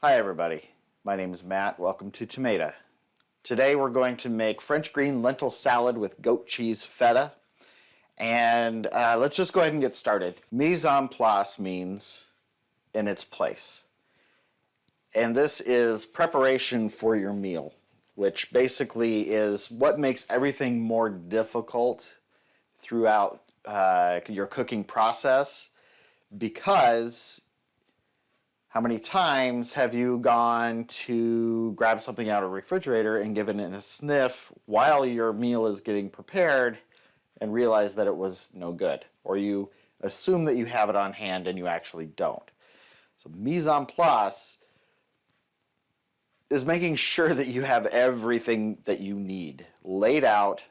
Hi everybody, my name is Matt. Welcome to Tamayta. Today we're going to make French green lentil salad with goat cheese feta. And let's just go ahead and get started. Mise en place means in its place. And this is preparation for your meal, which basically is what makes everything more difficult throughout your cooking process, because how many times have you gone to grab something out of the refrigerator and given it a sniff while your meal is getting prepared and realize that it was no good? Or you assume that you have it on hand and you actually don't. So mise en place is making sure that you have everything that you need laid out,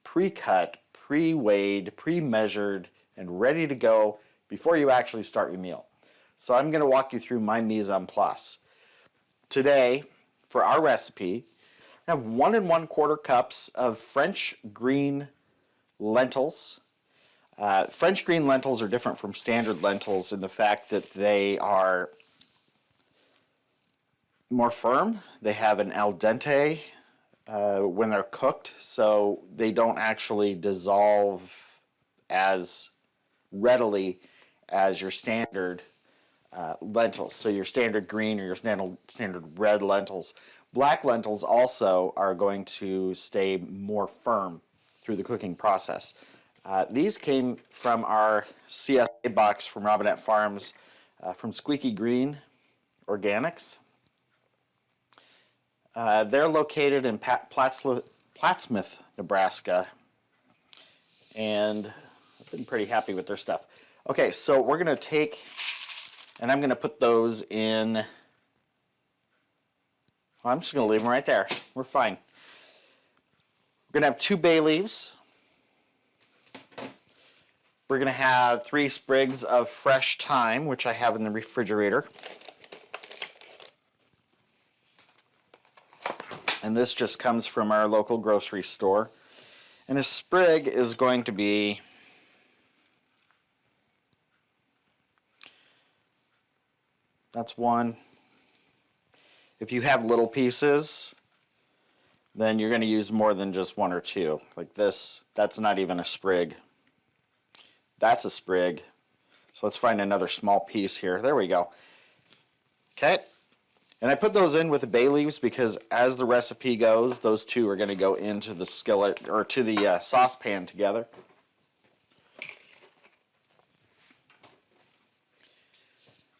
pre-cut, pre-weighed, pre-measured, and ready to go before you actually start your meal. So I'm going to walk you through my mise en place. Today, for our recipe, I have 1 1/4 cups of French green lentils. French green lentils are different from standard lentils in the fact that they are more firm. They have an al dente when they're cooked, so they don't actually dissolve as readily as your standard lentils, so your standard green or your standard red lentils. Black lentils also are going to stay more firm through the cooking process. These came from our CSA box from Robinette Farms from Squeaky Green Organics. They're located in Plattsmouth, Nebraska, and I've been pretty happy with their stuff. Okay, so we're going to take, and I'm going to put those in, well, I'm just going to leave them right there. We're fine. We're going to have 2 bay leaves. We're going to have 3 sprigs of fresh thyme, which I have in the refrigerator. And this just comes from our local grocery store. And a sprig is going to be that's 1. If you have little pieces, then you're going to use more than just 1 or 2. Like this, that's not even a sprig. That's a sprig. So let's find another small piece here. There we go. Okay. And I put those in with the bay leaves because as the recipe goes, those 2 are going to go into the skillet or to the saucepan together.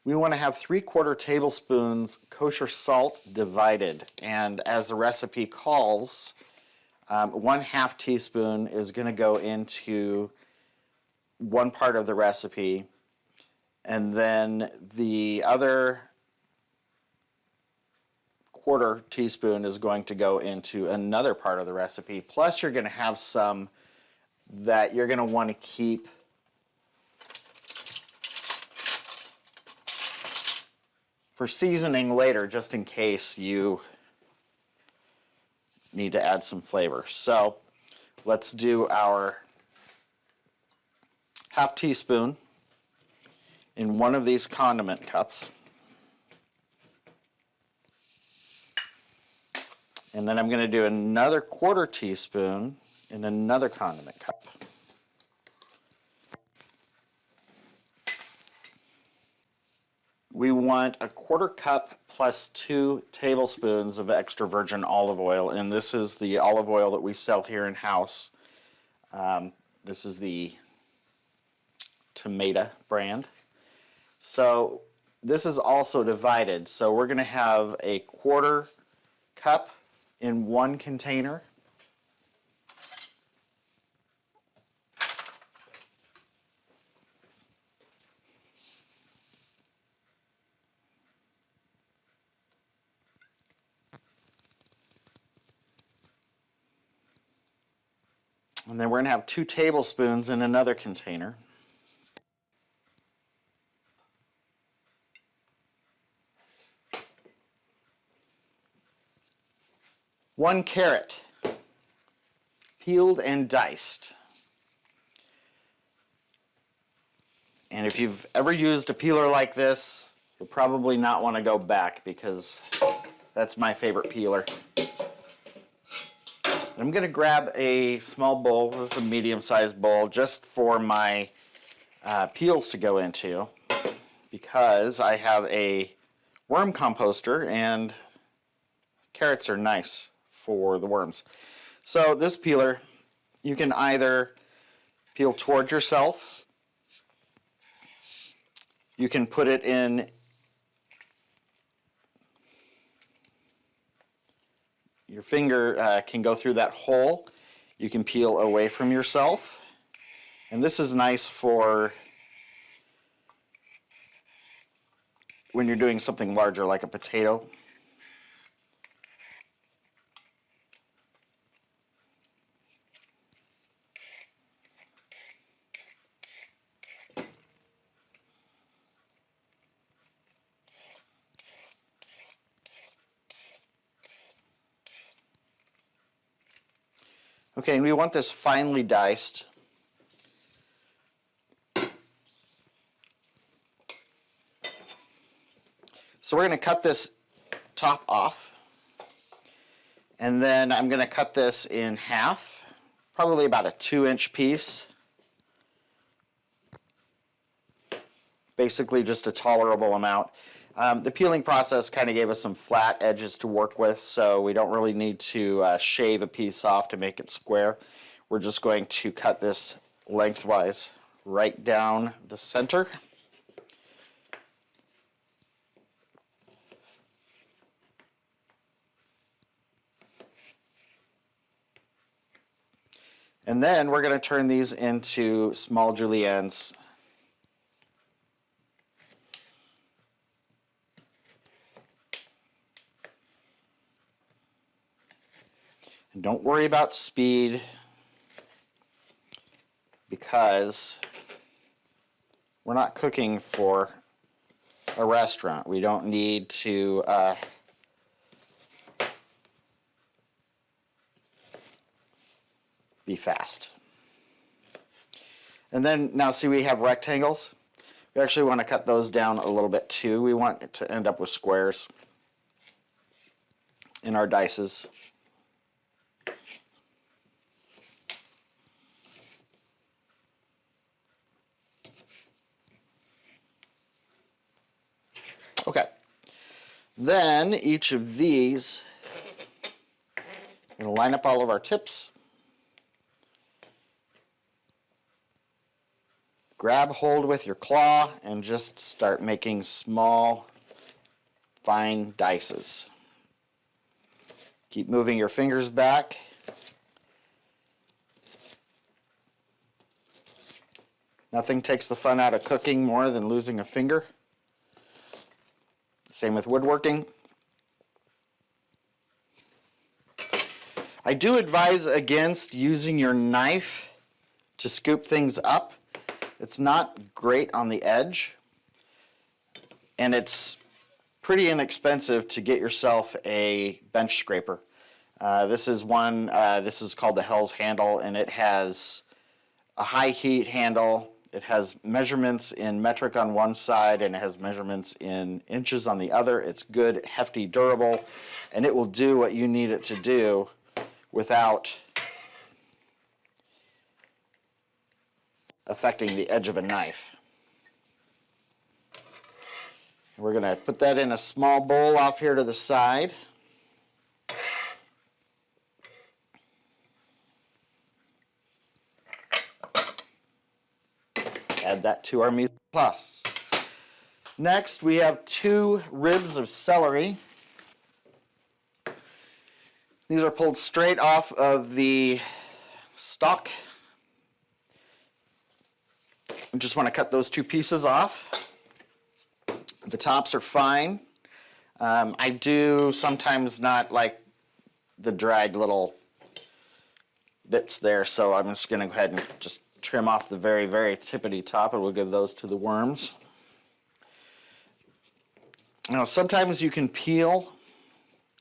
We want to have 3/4 tablespoons kosher salt divided, and as the recipe calls, 1/2 teaspoon is going to go into one part of the recipe, and then the other 1/4 teaspoon is going to go into another part of the recipe. Plus you're going to have some that you're going to want to keep for seasoning later, just in case you need to add some flavor. So let's do our 1/2 teaspoon in one of these condiment cups. And then I'm going to do another 1/4 teaspoon in another condiment cup. We want a 1/4 cup plus 2 tablespoons of extra virgin olive oil, and this is the olive oil that we sell here in house. This is the Tamayta brand. So this is also divided, so we're going to have a 1/4 cup in one container. And then we're going to have 2 tablespoons in another container. One carrot, peeled and diced. And if you've ever used a peeler like this, You'll probably not want to go back because that's my favorite peeler. I'm going to grab a small bowl, this is a medium-sized bowl, just for my peels to go into because I have a worm composter and carrots are nice for the worms. So this peeler, you can either peel toward yourself, you can put it in your finger can go through that hole. You can peel away from yourself. And this is nice for when you're doing something larger like a potato. Okay, and we want this finely diced. So we're going to cut this top off, and then I'm going to cut this in half, probably about a 2-inch piece. Basically just a tolerable amount. The peeling process kind of gave us some flat edges to work with, so we don't really need to shave a piece off to make it square. We're just going to cut this lengthwise right down the center. And then we're going to turn these into small juliennes. And don't worry about speed because we're not cooking for a restaurant. We don't need to be fast. And then now see we have rectangles. We actually want to cut those down a little bit too. We want it to end up with squares in our dices. Okay, then each of these, we're going to line up all of our tips. Grab hold with your claw and just start making small, fine dices. Keep moving your fingers back. Nothing takes the fun out of cooking more than losing a finger. Same with woodworking. I do advise against using your knife to scoop things up. It's not great on the edge, and it's pretty inexpensive to get yourself a bench scraper. This is one, this is called the Hell's Handle, and it has a high heat handle. It has measurements in metric on one side and it has measurements in inches on the other. It's good, hefty, durable, and it will do what you need it to do without affecting the edge of a knife. We're going to put that in a small bowl off here to the side. Add that to our mise en place. Next, we have 2 ribs of celery. These are pulled straight off of the stalk. I just want to cut those 2 pieces off. The tops are fine. I do sometimes not like the dried little bits there, so I'm just going to go ahead and just trim off the very, very tippity top, and we'll give those to the worms. Now, sometimes you can peel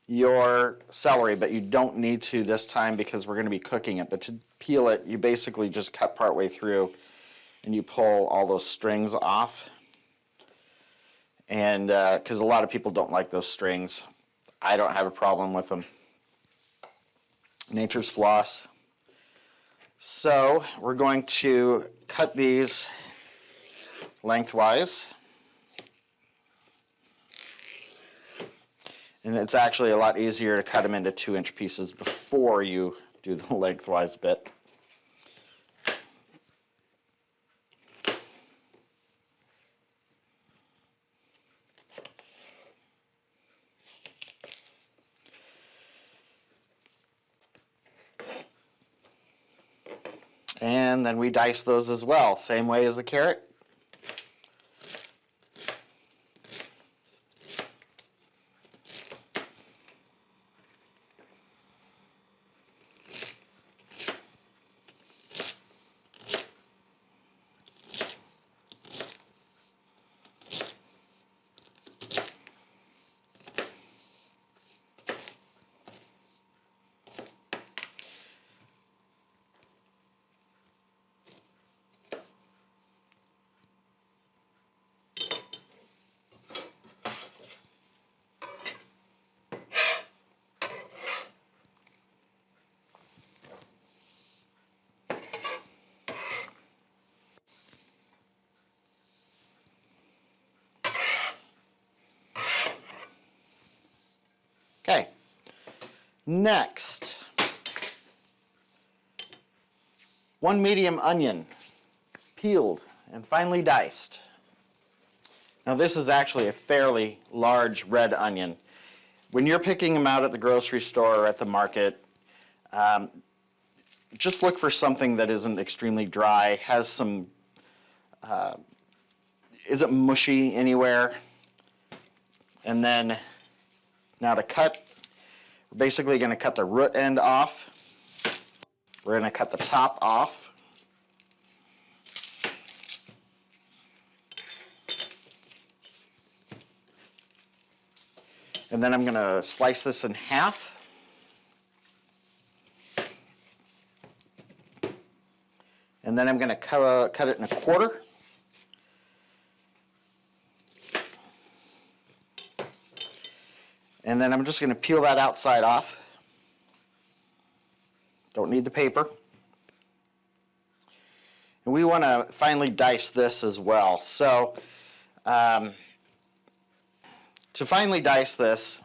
your celery, but you don't need to this time because we're going to be cooking it. But to peel it, you basically just cut partway through and you pull all those strings off. and because a lot of people don't like those strings. I don't have a problem with them. Nature's floss. So we're going to cut these lengthwise. And it's actually a lot easier to cut them into 2-inch pieces before you do the lengthwise bit. And then we dice those as well, same way as the carrot. Okay, next, 1 medium onion, peeled and finely diced. Now this is actually a fairly large red onion. When you're picking them out at the grocery store or at the market, just look for something that isn't extremely dry, has some, isn't mushy anywhere. And then now to cut, we're basically going to cut the root end off. We're going to cut the top off. And then I'm going to slice this in half. And then I'm going to cut it in a quarter. And then I'm just going to peel that outside off. Don't need the paper. And we want to finely dice this as well. So to finely dice this,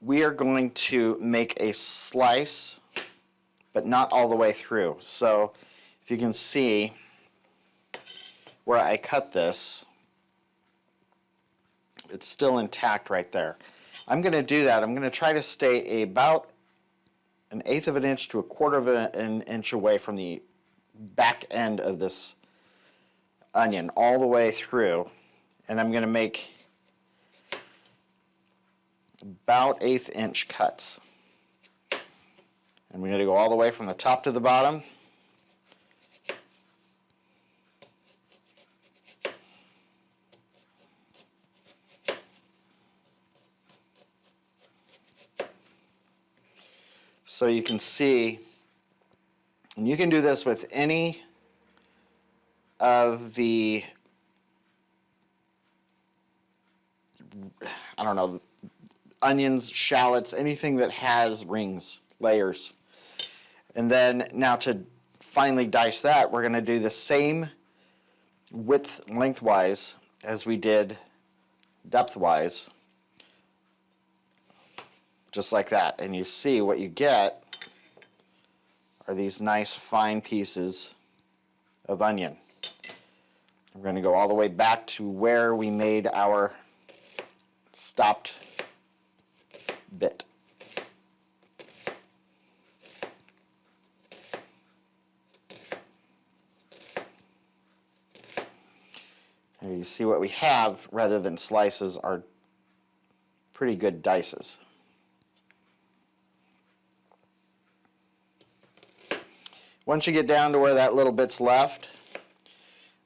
we are going to make a slice, but not all the way through. So if you can see where I cut this, it's still intact right there. I'm going to do that. I'm going to try to stay about 1/8 of an inch to 1/4 of an inch away from the back end of this onion all the way through. And I'm going to make about 1/8 inch cuts. And we're going to go all the way from the top to the bottom. So you can see, and you can do this with any of the, I don't know, onions, shallots, anything that has rings, layers. And then now to finely dice that, we're going to do the same width lengthwise as we did depthwise. Just like that. And you see what you get are these nice fine pieces of onion. We're going to go all the way back to where we made our stopped bit. Here you see what we have, rather than slices, are pretty good dices. Once you get down to where that little bit's left,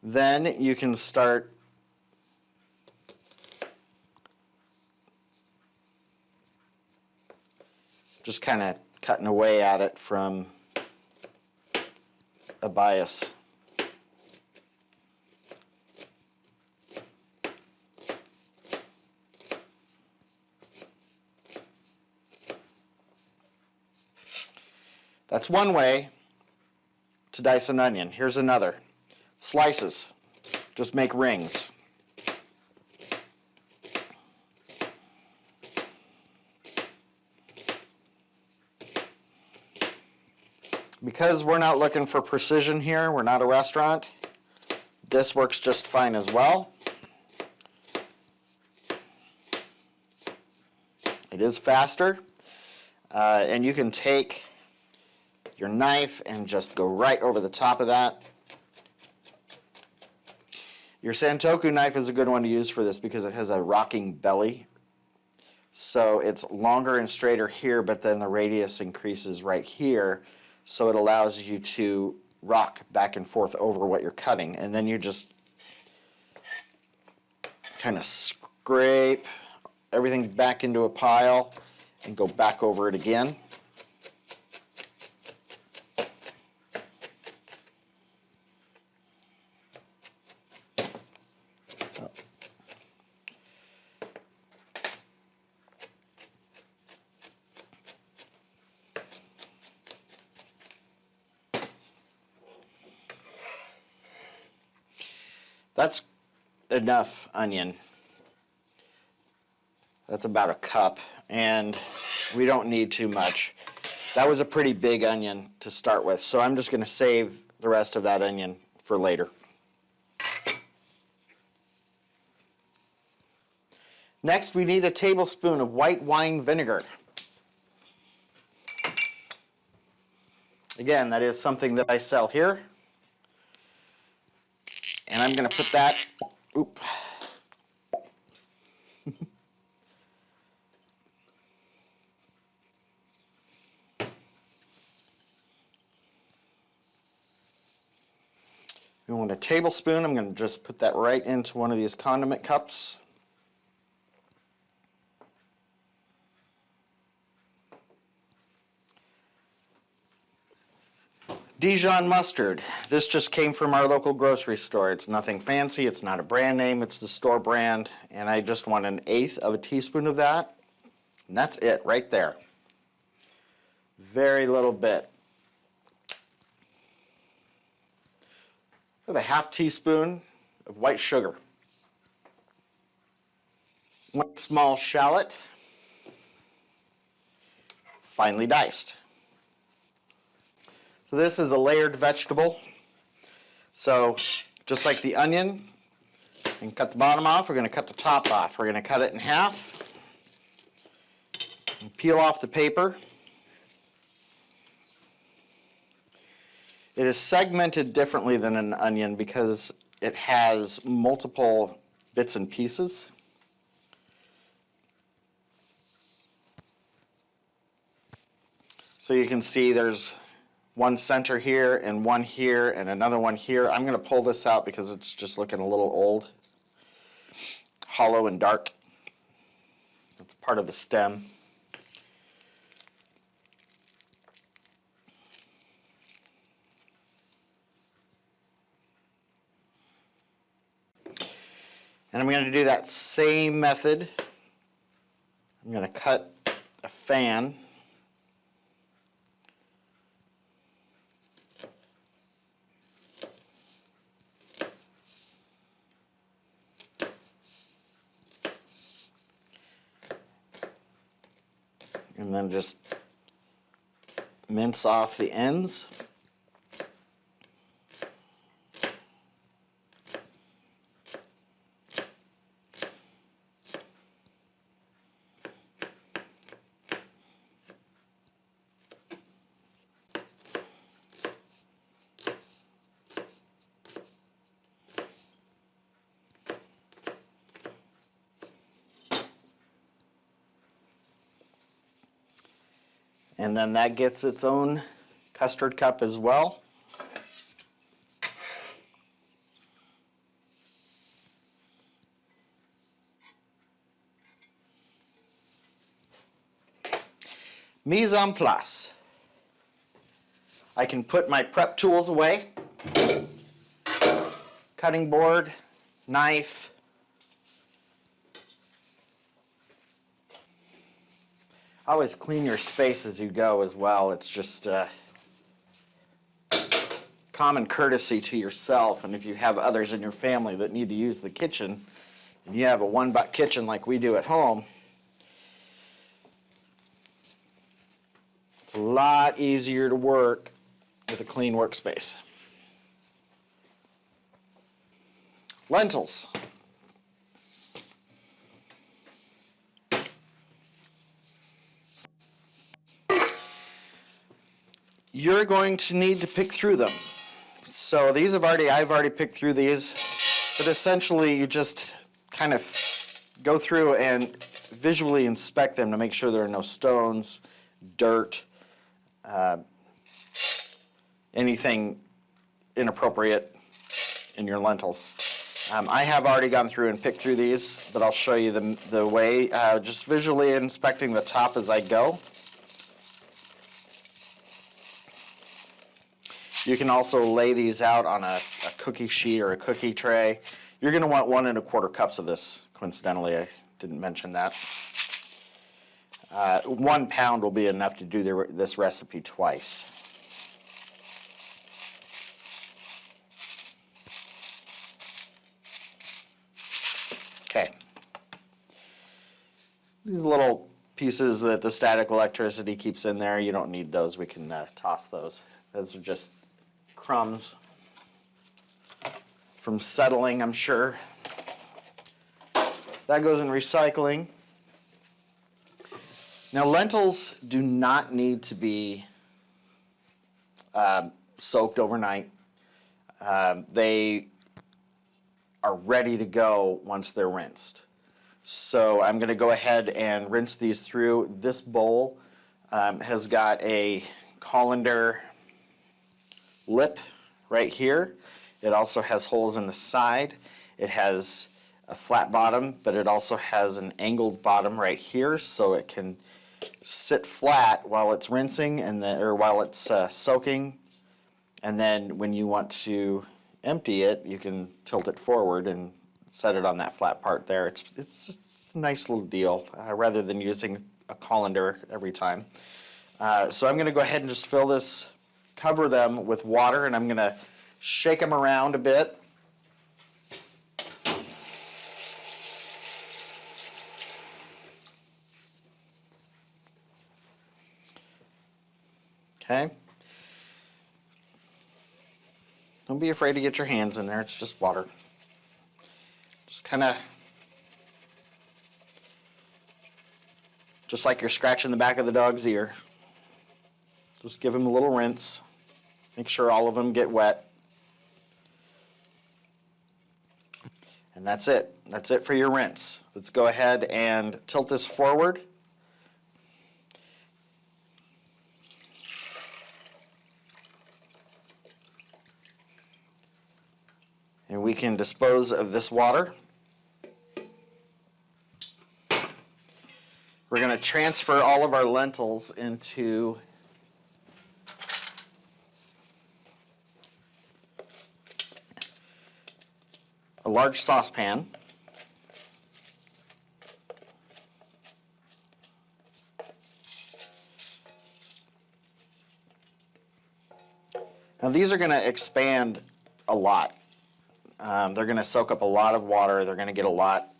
then you can start just kind of cutting away at it from a bias. That's one way to dice an onion. Here's another. Slices. Just make rings. Because we're not looking for precision here, we're not a restaurant, this works just fine as well. It is faster, and you can take your knife and just go right over the top of that. Your Santoku knife is a good one to use for this because it has a rocking belly. So it's longer and straighter here, but then the radius increases right here. So it allows you to rock back and forth over what you're cutting. And then you just kind of scrape everything back into a pile and go back over it again. That's enough onion. That's about a cup, and we don't need too much. That was a pretty big onion to start with, so I'm just going to save the rest of that onion for later. Next, we need a tablespoon of white wine vinegar. Again, that is something that I sell here. And I'm going to put that, oop. We want a tablespoon. I'm going to just put that right into one of these condiment cups. Dijon mustard. This just came from our local grocery store. It's nothing fancy. It's not a brand name. It's the store brand. And I just want 1/8 of a teaspoon of that. And that's it right there. Very little bit. I have a 1/2 teaspoon of white sugar. 1 small shallot, finely diced. So this is a layered vegetable. So just like the onion, you can cut the bottom off, we're going to cut the top off. We're going to cut it in half and peel off the paper. It is segmented differently than an onion because it has multiple bits and pieces. So you can see there's one center here and one here and another one here. I'm going to pull this out because it's just looking a little old, hollow and dark. It's part of the stem. And I'm going to do that same method. I'm going to cut a fan. And then just mince off the ends. And then that gets its own custard cup as well. Mise en place. I can put my prep tools away. Cutting board, knife. Always clean your space as you go as well. It's just common courtesy to yourself, and if you have others in your family that need to use the kitchen, and you have a one-butt kitchen like we do at home, it's a lot easier to work with a clean workspace. Lentils. You're going to need to pick through them. So I've already picked through these, but essentially you just kind of go through and visually inspect them to make sure there are no stones, dirt, anything inappropriate in your lentils. I have already gone through and picked through these, but I'll show you the way, just visually inspecting the top as I go. You can also lay these out on a cookie sheet or a cookie tray. You're going to want 1 1/4 cups of this. Coincidentally, I didn't mention that. 1 pound will be enough to do this recipe twice. Okay. These little pieces that the static electricity keeps in there, you don't need those. We can toss those. Those are just crumbs from settling, I'm sure. That goes in recycling. Now, lentils do not need to be soaked overnight. They are ready to go once they're rinsed. So I'm going to go ahead and rinse these through. This bowl has got a colander lip right here. It also has holes in the side. It has a flat bottom, but it also has an angled bottom right here, so it can sit flat while it's rinsing or while it's soaking. And then when you want to empty it, you can tilt it forward and set it on that flat part there. It's just a nice little deal, rather than using a colander every time. So I'm going to go ahead and just cover them with water, and I'm going to shake them around a bit. Okay. Don't be afraid to get your hands in there. It's just water. Just kind of, just like you're scratching the back of the dog's ear. Just give him a little rinse. Make sure all of them get wet. And that's it. That's it for your rinse. Let's go ahead and tilt this forward. And we can dispose of this water. We're going to transfer all of our lentils into a large saucepan. Now these are going to expand a lot. They're going to soak up a lot of water. They're going to get a lot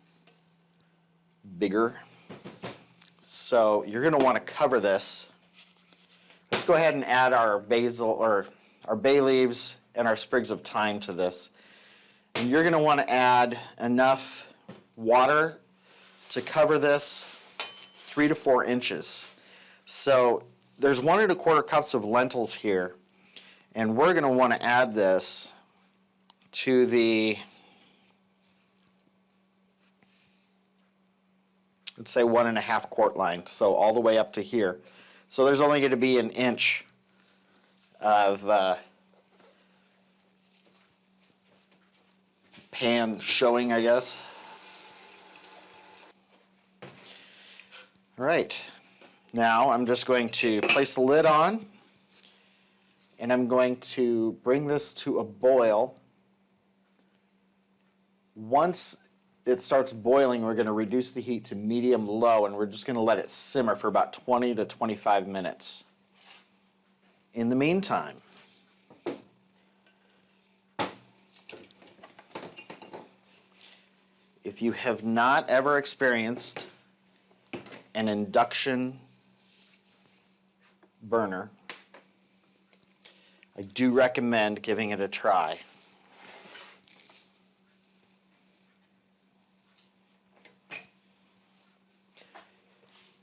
bigger. So you're going to want to cover this. Let's go ahead and add our basil or our bay leaves and our sprigs of thyme to this. And you're going to want to add enough water to cover this 3 to 4 inches. So there's 1 1/4 cups of lentils here, and we're going to want to add this to the, let's say 1 1/2 quart line, so all the way up to here. So there's only going to be 1 inch of pan showing, I guess. All right, now I'm just going to place the lid on, and I'm going to bring this to a boil. Once it starts boiling, we're going to reduce the heat to medium-low, and we're just going to let it simmer for about 20 to 25 minutes. In the meantime, If you have not ever experienced an induction burner, I do recommend giving it a try.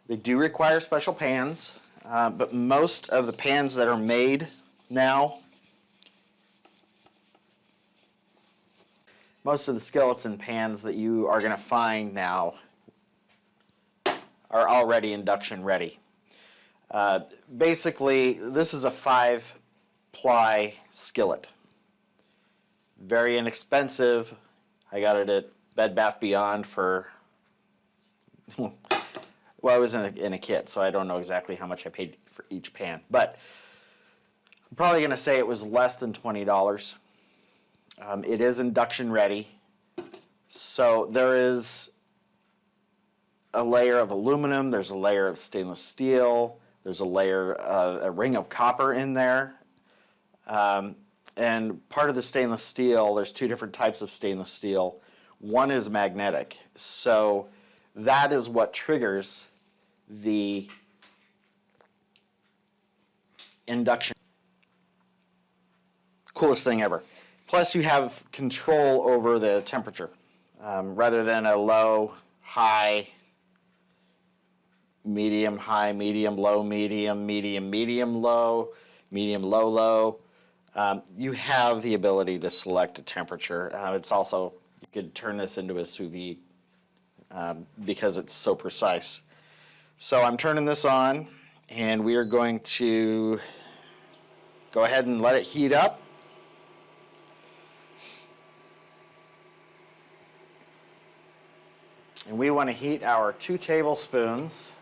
They do require special pans, but most of the pans that are made now, most of the skeleton pans that you are going to find now are already induction ready. Basically, this is a 5-ply skillet. Very inexpensive. I got it at Bed Bath Beyond for, well, it was in a kit, so I don't know exactly how much I paid for each pan. But I'm probably going to say it was less than $20. It is induction ready. So there is a layer of aluminum, there's a layer of stainless steel, there's a ring of copper in there. And part of the stainless steel, there's 2 different types of stainless steel. One is magnetic. So that is what triggers the induction. Coolest thing ever. Plus you have control over the temperature. Rather than a low, high, medium, high, medium, low, medium, medium, medium, low, medium, low, low. You have the ability to select a temperature. It's also, you could turn this into a sous vide because it's so precise. So I'm turning this on, and we are going to go ahead and let it heat up. And we want to heat our 2 tablespoons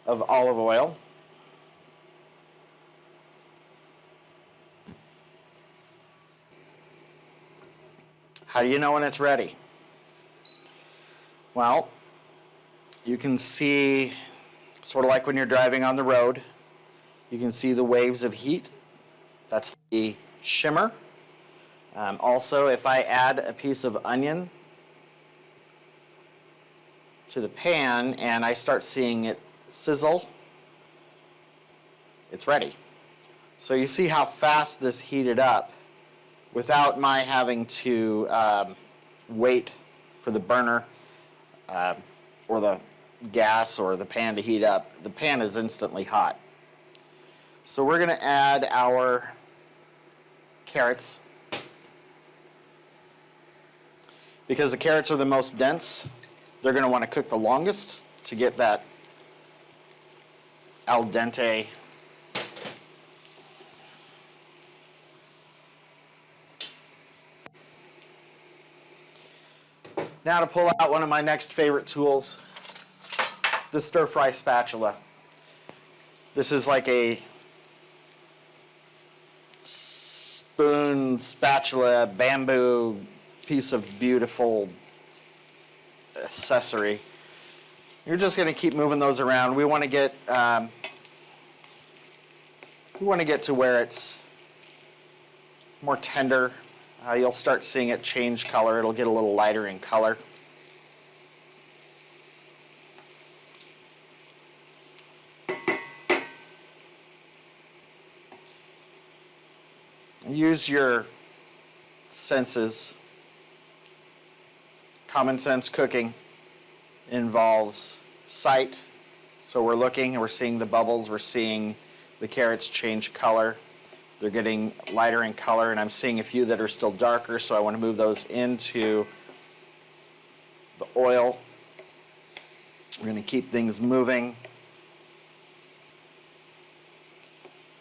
of olive oil. How do you know when it's ready? Well, you can see, sort of like when you're driving on the road, you can see the waves of heat. That's the shimmer. Also, if I add a piece of onion to the pan and I start seeing it sizzle, it's ready. So you see how fast this heated up without my having to wait for the burner or the gas or the pan to heat up. The pan is instantly hot. So we're going to add our carrots. Because the carrots are the most dense, they're going to want to cook the longest to get that al dente . Now to pull out one of my next favorite tools, the stir-fry spatula. This is like a spoon, spatula, bamboo piece of beautiful accessory. You're just going to keep moving those around. We want to get to where it's more tender. You'll start seeing it change color. It'll get a little lighter in color. Use your senses. Common sense cooking involves sight. So we're looking and we're seeing the bubbles. We're seeing the carrots change color. They're getting lighter in color, and I'm seeing a few that are still darker, so I want to move those into the oil. We're going to keep things moving.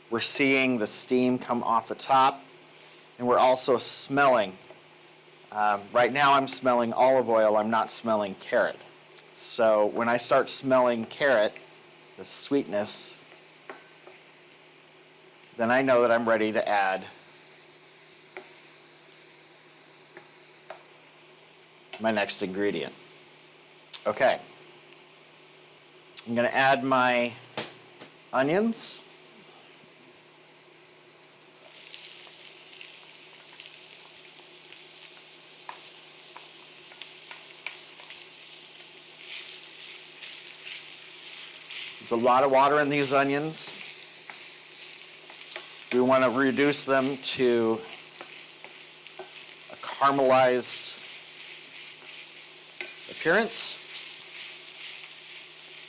We're seeing the steam come off the top, and we're also smelling. Right now I'm smelling olive oil, I'm not smelling carrot. So when I start smelling carrot, the sweetness, then I know that I'm ready to add my next ingredient. Okay. I'm going to add my onions. There's a lot of water in these onions. We want to reduce them to a caramelized appearance.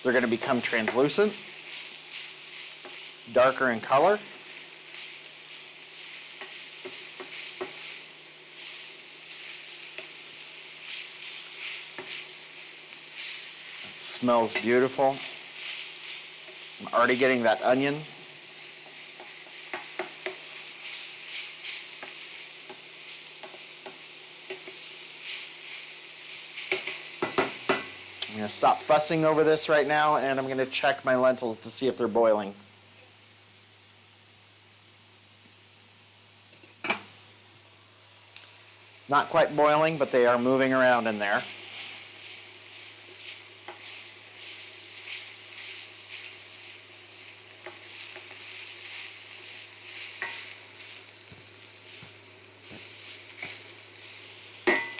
They're going to become translucent, darker in color. It smells beautiful. I'm already getting that onion. I'm going to stop fussing over this right now, and I'm going to check my lentils to see if they're boiling. Not quite boiling, but they are moving around in there.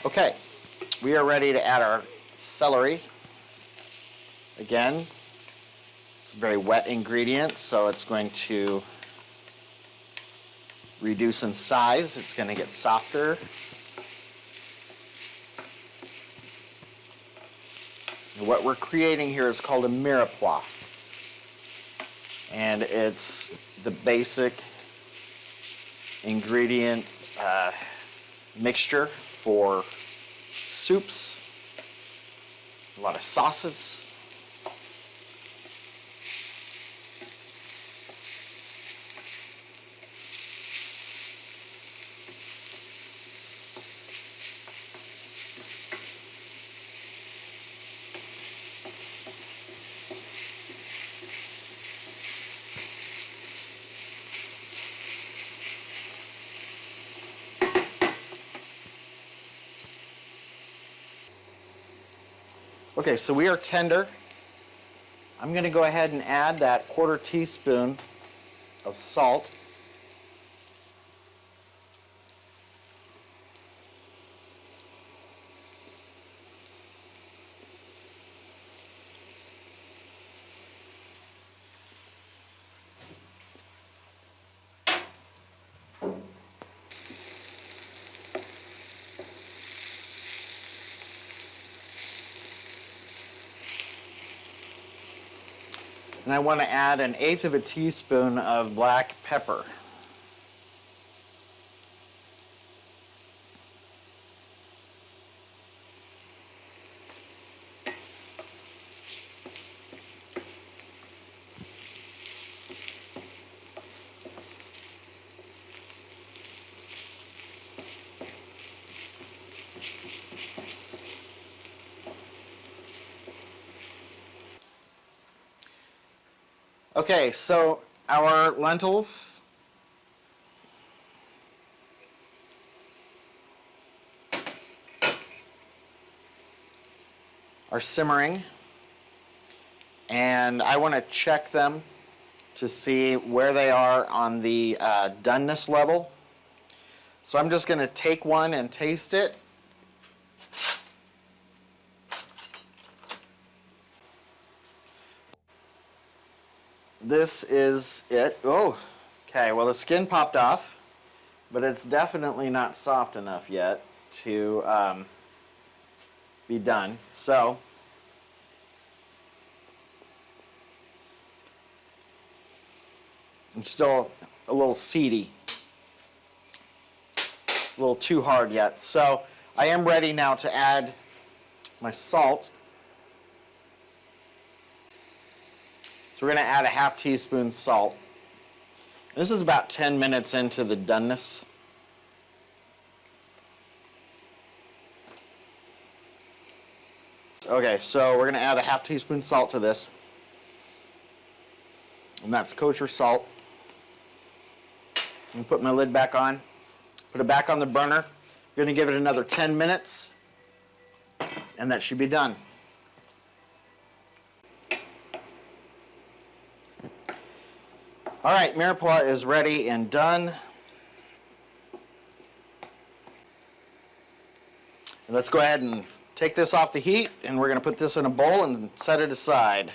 Okay, we are ready to add our celery. Again, it's a very wet ingredient, so it's going to reduce in size. It's going to get softer. And what we're creating here is called a mirepoix. And it's the basic ingredient mixture for soups, a lot of sauces. Okay, so we are tender. I'm going to go ahead and add that 1/4 teaspoon of salt. And I want to add 1/8 of a teaspoon of black pepper. Okay, so our lentils are simmering, and I want to check them to see where they are on the doneness level. So I'm just going to take one and taste it. This is it. Oh, okay, well the skin popped off, but it's definitely not soft enough yet to be done. So it's still a little seedy, a little too hard yet. So I am ready now to add my salt. So we're going to add 1/2 teaspoon salt. This is about 10 minutes into the doneness. Okay, so we're going to add 1/2 teaspoon salt to this. And that's kosher salt. I'm going to put my lid back on. Put it back on the burner. We're going to give it another 10 minutes. And that should be done. All right, mirepoix is ready and done. And let's go ahead and take this off the heat, and we're going to put this in a bowl and set it aside.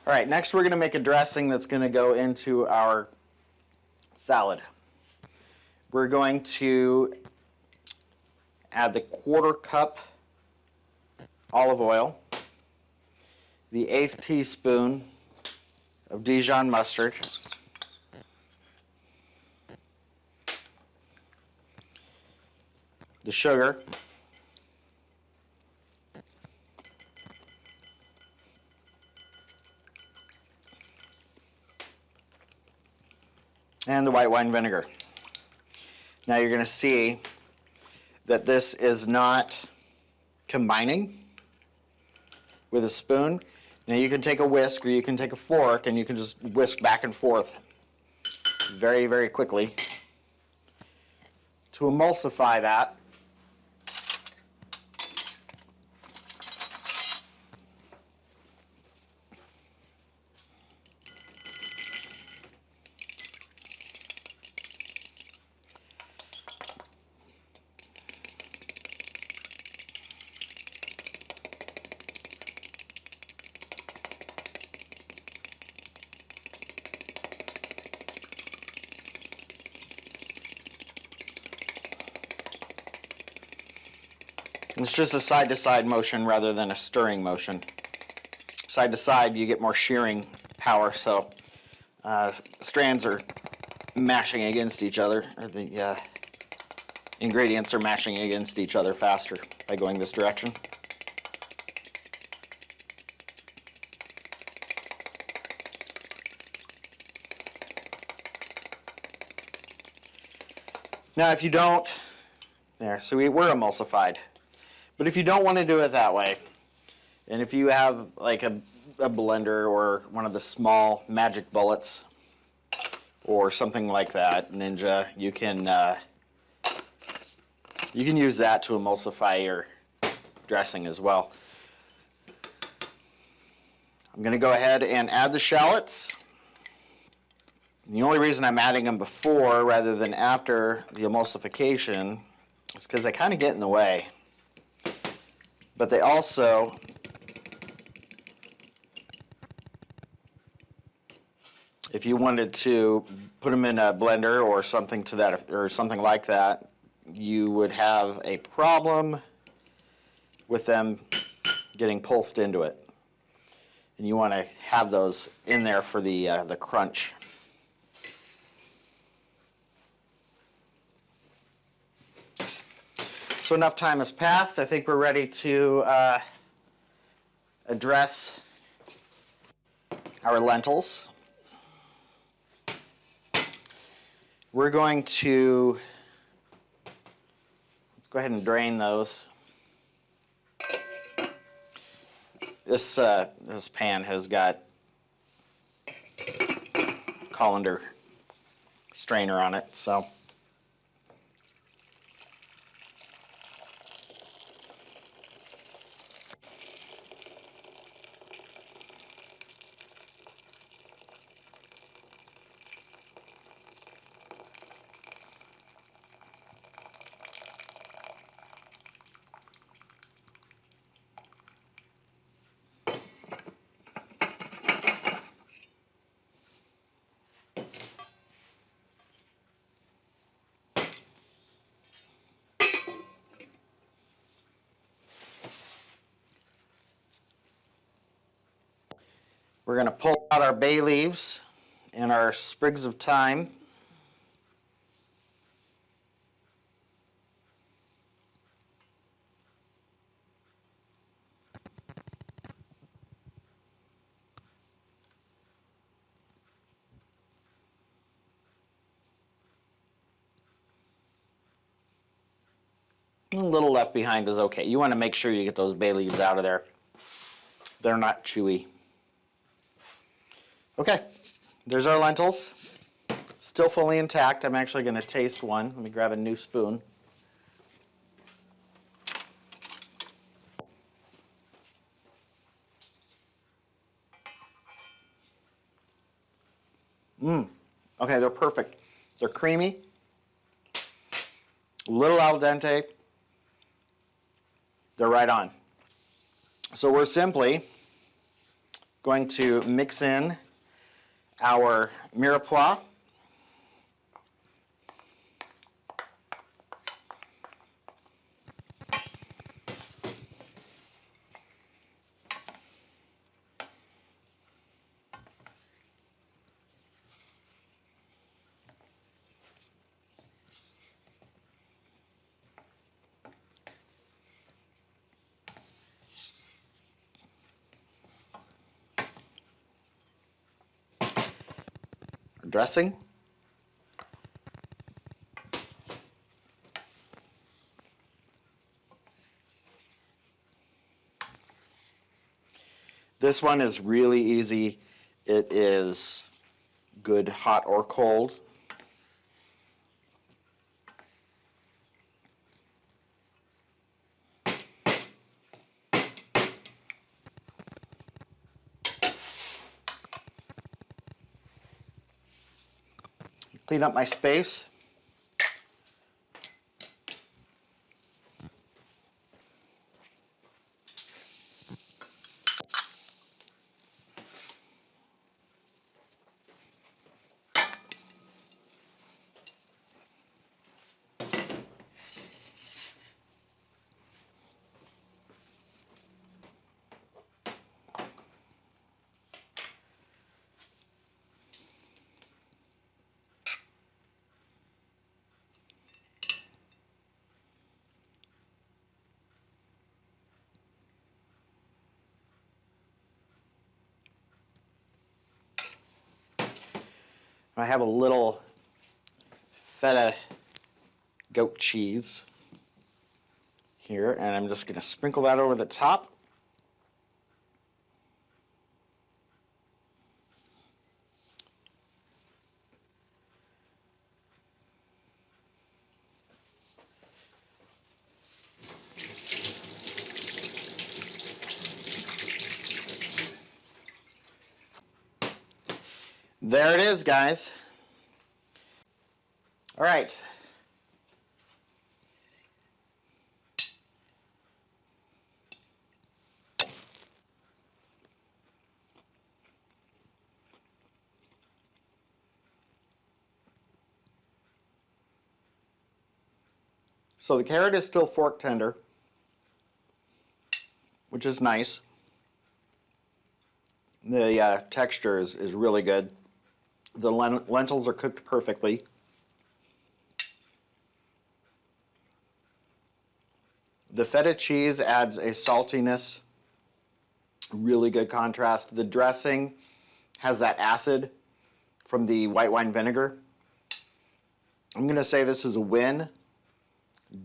All right, next we're going to make a dressing that's going to go into our salad. We're going to add the 1/4 cup olive oil, the 1/8 teaspoon of Dijon mustard, the sugar, and the white wine vinegar. Now you're going to see that this is not combining with a spoon. Now you can take a whisk or you can take a fork and you can just whisk back and forth very, very quickly to emulsify that. It's just a side-to-side motion rather than a stirring motion. Side to side, you get more shearing power, so strands are mashing against each other, or the ingredients are mashing against each other faster by going this direction. Now if you don't, so we're emulsified. But if you don't want to do it that way, and if you have like a blender or one of the small magic bullets or something like that, Ninja, you can use that to emulsify your dressing as well. I'm going to go ahead and add the shallots. And the only reason I'm adding them before rather than after the emulsification is because they kind of get in the way. But they also if you wanted to put them in a blender or something to that, or something like that, you would have a problem with them getting pulsed into it. And you want to have those in there for the crunch. So enough time has passed. I think we're ready to address our lentils. We're going to, let's go ahead and drain those. This pan has got colander strainer on it, so. We're going to pull out our bay leaves and our sprigs of thyme. A little left behind is okay. You want to make sure you get those bay leaves out of there. They're not chewy. Okay, there's our lentils. Still fully intact. I'm actually going to taste one. Let me grab a new spoon. Okay, they're perfect. They're creamy, a little al dente. They're right on. So we're simply Going to mix in our mirepoix. Dressing. This one is really easy. It is good hot or cold. Clean up my space. I have a little feta goat cheese here, and I'm just going to sprinkle that over the top. There it is, guys. All right. So the carrot is still fork tender, which is nice. The texture is really good. The lentils are cooked perfectly. The feta cheese adds a saltiness, really good contrast. The dressing has that acid from the white wine vinegar. I'm going to say this is a win.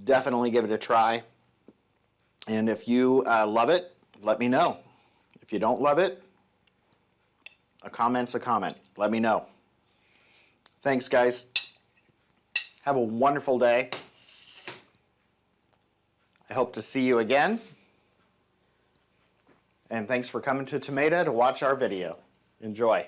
Definitely give it a try. And if you love it, let me know. If you don't love it, a comment's a comment. Let me know. Thanks, guys. Have a wonderful day. I hope to see you again. And thanks for coming to Tamayta to watch our video. Enjoy.